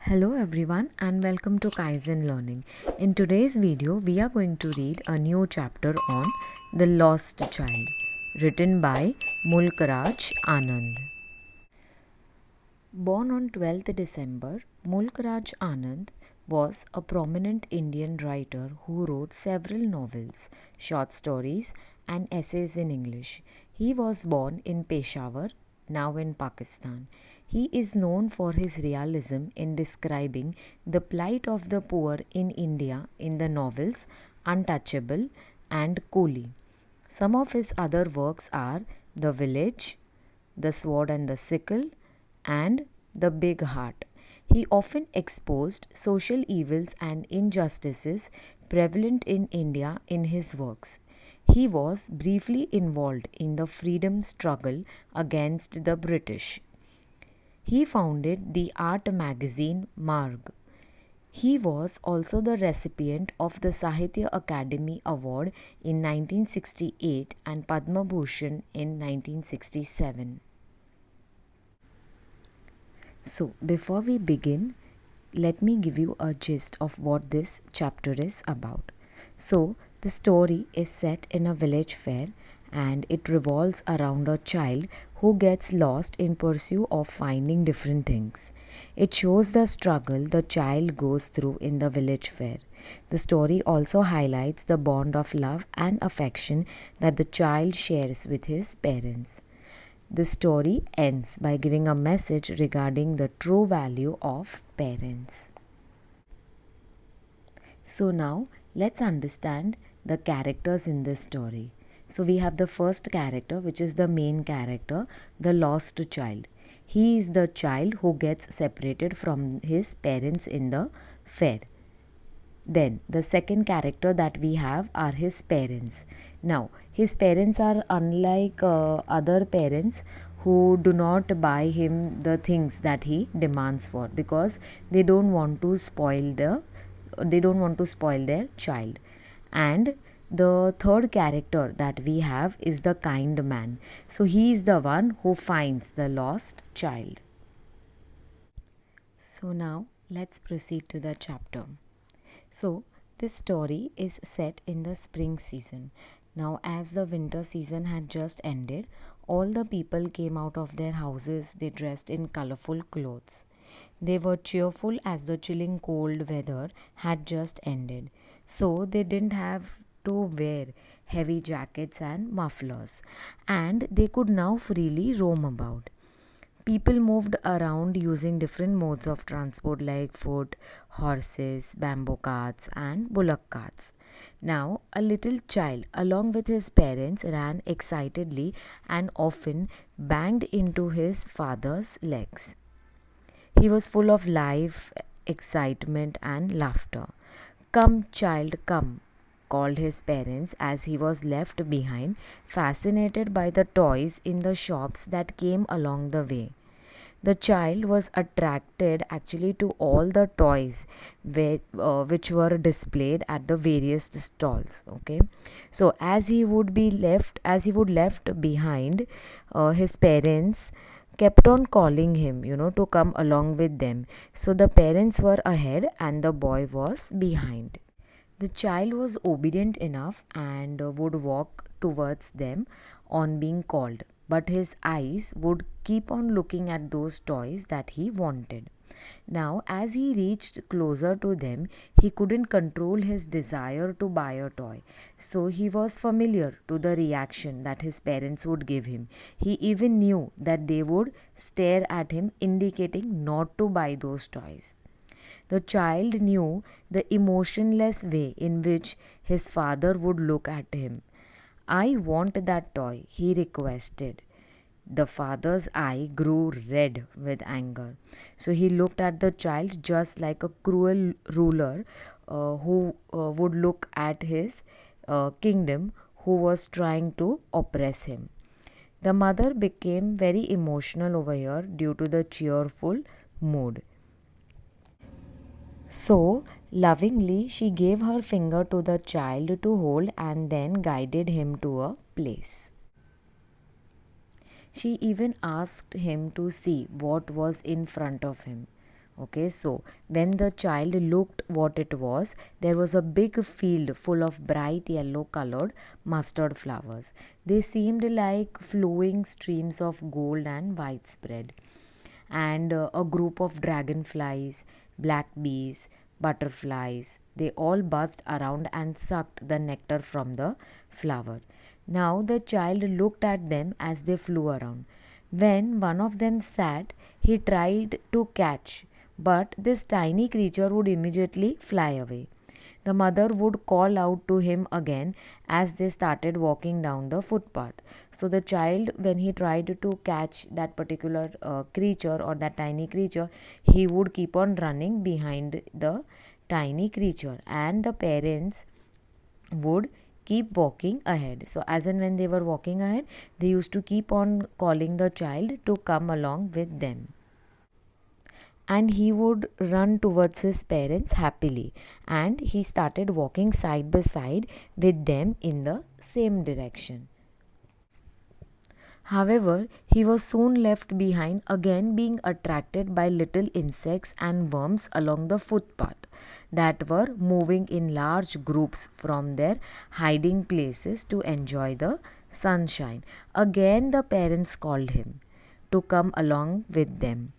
Hello everyone and welcome to Kaizen Learning. In today's video, we are going to read a new chapter on The Lost Child, written by Mulk Raj Anand. Born on 12th December, Mulk Raj Anand was a prominent Indian writer who wrote several novels, short stories, and essays in English. He was born in Peshawar, now in Pakistan. He is known for his realism in describing the plight of the poor in India in the novels Untouchable and Coolie. Some of his other works are The Village, The Sword and the Sickle, and The Big Heart. He often exposed social evils and injustices prevalent in India in his works. He was briefly involved in the freedom struggle against the British. He founded the art magazine Marg. He was also the recipient of the Sahitya Akademi Award in 1968 and Padma Bhushan in 1967. So, before we begin, let me give you a gist of what this chapter is about. So, the story is set in a village fair and it revolves around a child who gets lost in pursuit of finding different things. It shows the struggle the child goes through in the village fair. The story also highlights the bond of love and affection that the child shares with his parents. The story ends by giving a message regarding the true value of parents. So now let's understand the characters in this story. So we have the first character, which is the main character, the lost child. He is the child who gets separated from his parents in the fair. Then the second character that we have are his parents. Now, his parents are unlike other parents who do not buy him the things that he demands for, because they don't want to spoil their child. And the third character that we have is the kind man. So he is the one who finds the lost child. So now let's proceed to the chapter. So, this story is set in the spring season. Now, as the winter season had just ended, all the people came out of their houses. They dressed in colorful clothes. They were cheerful as the chilling cold weather had just ended. So, they didn't have to wear heavy jackets and mufflers, and they could now freely roam about. People moved around using different modes of transport like foot, horses, bamboo carts, and bullock carts. Now, a little child, along with his parents, ran excitedly and often banged into his father's legs. He was full of life, excitement, and laughter. Come, child, come, called his parents as he was left behind, fascinated by the toys in the shops that came along the way. The child was attracted actually to all the toys which were displayed at the various stalls. Okay, so as he would left behind, his parents kept on calling him, to come along with them. So the parents were ahead and the boy was behind. The child was obedient enough and would walk towards them on being called, but his eyes would keep on looking at those toys that he wanted. Now, as he reached closer to them, he couldn't control his desire to buy a toy. So he was familiar to the reaction that his parents would give him. He even knew that they would stare at him, indicating not to buy those toys. The child knew the emotionless way in which his father would look at him. I want that toy, he requested. The father's eye grew red with anger. So he looked at the child just like a cruel ruler who would look at his kingdom, who was trying to oppress him. The mother became very emotional over here due to the cheerful mood. So, lovingly, she gave her finger to the child to hold and then guided him to a place. She even asked him to see what was in front of him. Okay, so when the child looked what it was, there was a big field full of bright yellow colored mustard flowers. They seemed like flowing streams of gold and widespread. And a group of dragonflies, black bees, butterflies, they all buzzed around and sucked the nectar from the flower. Now the child looked at them as they flew around. When one of them sat, he tried to catch, but this tiny creature would immediately fly away. The mother would call out to him again as they started walking down the footpath. So, the child, when he tried to catch that particular creature or that tiny creature, he would keep on running behind the tiny creature, and the parents would keep walking ahead. So, as and when they were walking ahead, they used to keep on calling the child to come along with them, and he would run towards his parents happily, and he started walking side by side with them in the same direction. However, he was soon left behind, again being attracted by little insects and worms along the footpath that were moving in large groups from their hiding places to enjoy the sunshine. Again, the parents called him to come along with them.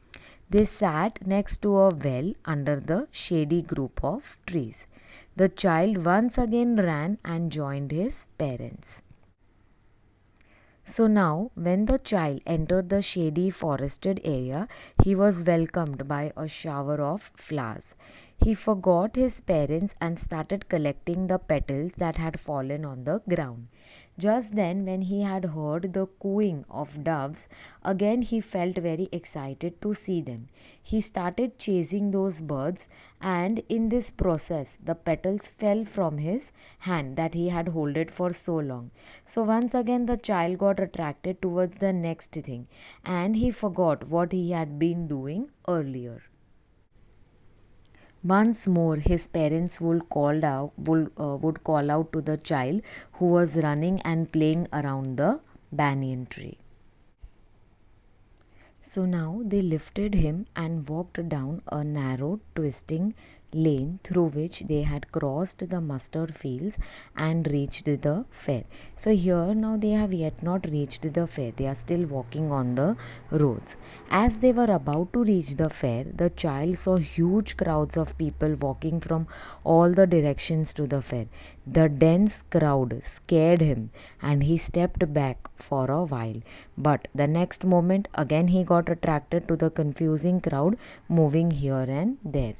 They sat next to a well under the shady group of trees. The child once again ran and joined his parents. So now, when the child entered the shady forested area, he was welcomed by a shower of flowers. He forgot his parents and started collecting the petals that had fallen on the ground. Just then, when he had heard the cooing of doves, again he felt very excited to see them. He started chasing those birds, and in this process, the petals fell from his hand that he had held it for so long. So, once again, the child got attracted towards the next thing, and he forgot what he had been doing earlier. Once more, his parents would call out to the child who was running and playing around the banyan tree. So now they lifted him and walked down a narrow, twisting lane through which they had crossed the mustard fields and reached the fair. So here now they have yet not reached the fair. They are still walking on the roads. As they were about to reach the fair, the child saw huge crowds of people walking from all the directions to the fair. The dense crowd scared him and he stepped back for a while. But the next moment, again he got attracted to the confusing crowd moving here and there.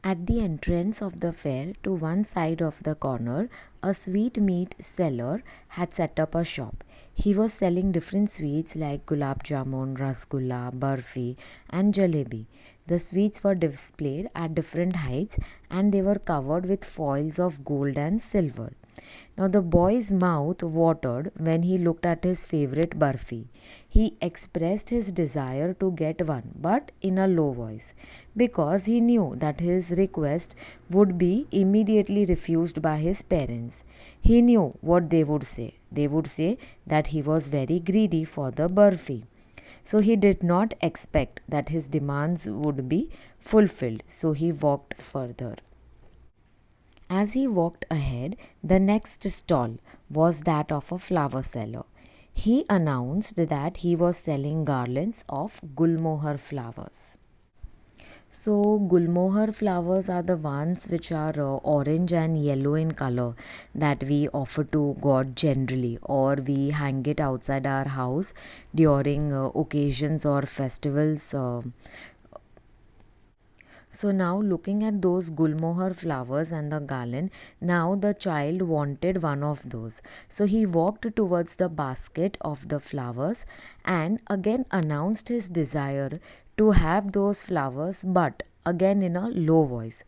At the entrance of the fair, to one side of the corner, a sweetmeat seller had set up a shop. He was selling different sweets like gulab jamun, rasgulla, barfi, and jalebi. The sweets were displayed at different heights and they were covered with foils of gold and silver. Now the boy's mouth watered when he looked at his favorite barfi. He expressed his desire to get one, but in a low voice, because he knew that his request would be immediately refused by his parents. He knew what they would say. They would say that he was very greedy for the barfi. So he did not expect that his demands would be fulfilled. So he walked further. As he walked ahead, the next stall was that of a flower seller. He announced that he was selling garlands of gulmohar flowers. So, gulmohar flowers are the ones which are orange and yellow in color that we offer to God generally, or we hang it outside our house during occasions or festivals. So now looking at those gulmohar flowers and the garland, now the child wanted one of those. So he walked towards the basket of the flowers and again announced his desire to have those flowers, but again in a low voice,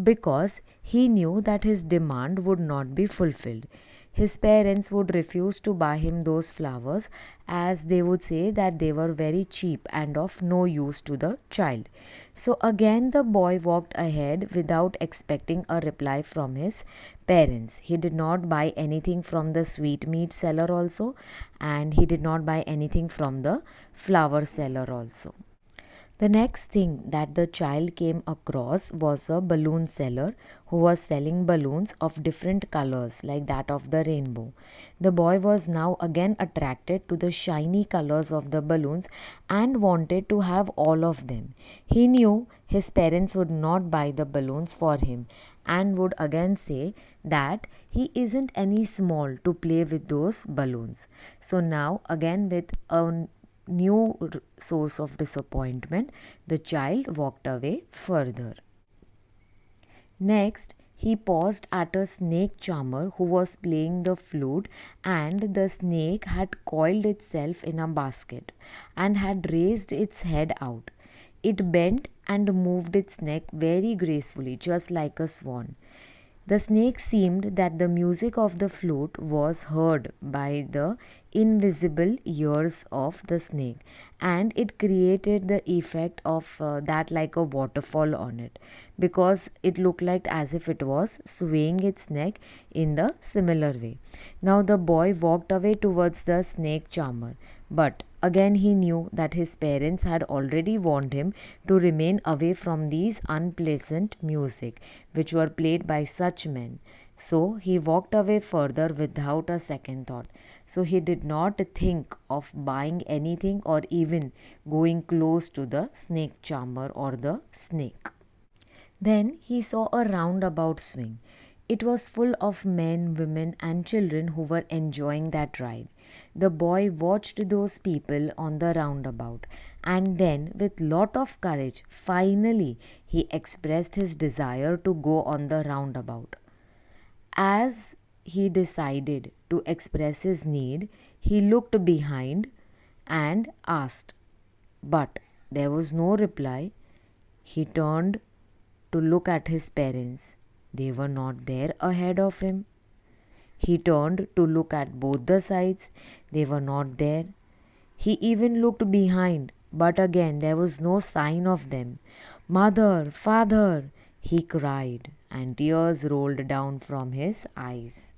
because he knew that his demand would not be fulfilled. His parents would refuse to buy him those flowers as they would say that they were very cheap and of no use to the child. So again the boy walked ahead without expecting a reply from his parents. He did not buy anything from the sweetmeat seller also, and he did not buy anything from the flower seller also. The next thing that the child came across was a balloon seller who was selling balloons of different colors, like that of the rainbow. The boy was now again attracted to the shiny colors of the balloons and wanted to have all of them. He knew his parents would not buy the balloons for him and would again say that he isn't any small to play with those balloons. So now, again, with a new source of disappointment, the child walked away further. Next, he paused at a snake charmer who was playing the flute, and the snake had coiled itself in a basket and had raised its head out. It bent and moved its neck very gracefully, just like a swan. The snake seemed that the music of the flute was heard by the invisible ears of the snake, and it created the effect of that like a waterfall on it, because it looked like as if it was swaying its neck in the similar way. Now the boy walked away towards the snake charmer, but again he knew that his parents had already warned him to remain away from these unpleasant music which were played by such men. So he walked away further without a second thought. So he did not think of buying anything or even going close to the snake charmer or the snake. Then he saw a roundabout swing. It was full of men, women, and children who were enjoying that ride. The boy watched those people on the roundabout, and then, with lot of courage, finally he expressed his desire to go on the roundabout. As he decided to express his need, he looked behind and asked, but there was no reply. He turned to look at his parents. They were not there ahead of him. He turned to look at both the sides. They were not there. He even looked behind, but again there was no sign of them. Mother, father, he cried, and tears rolled down from his eyes.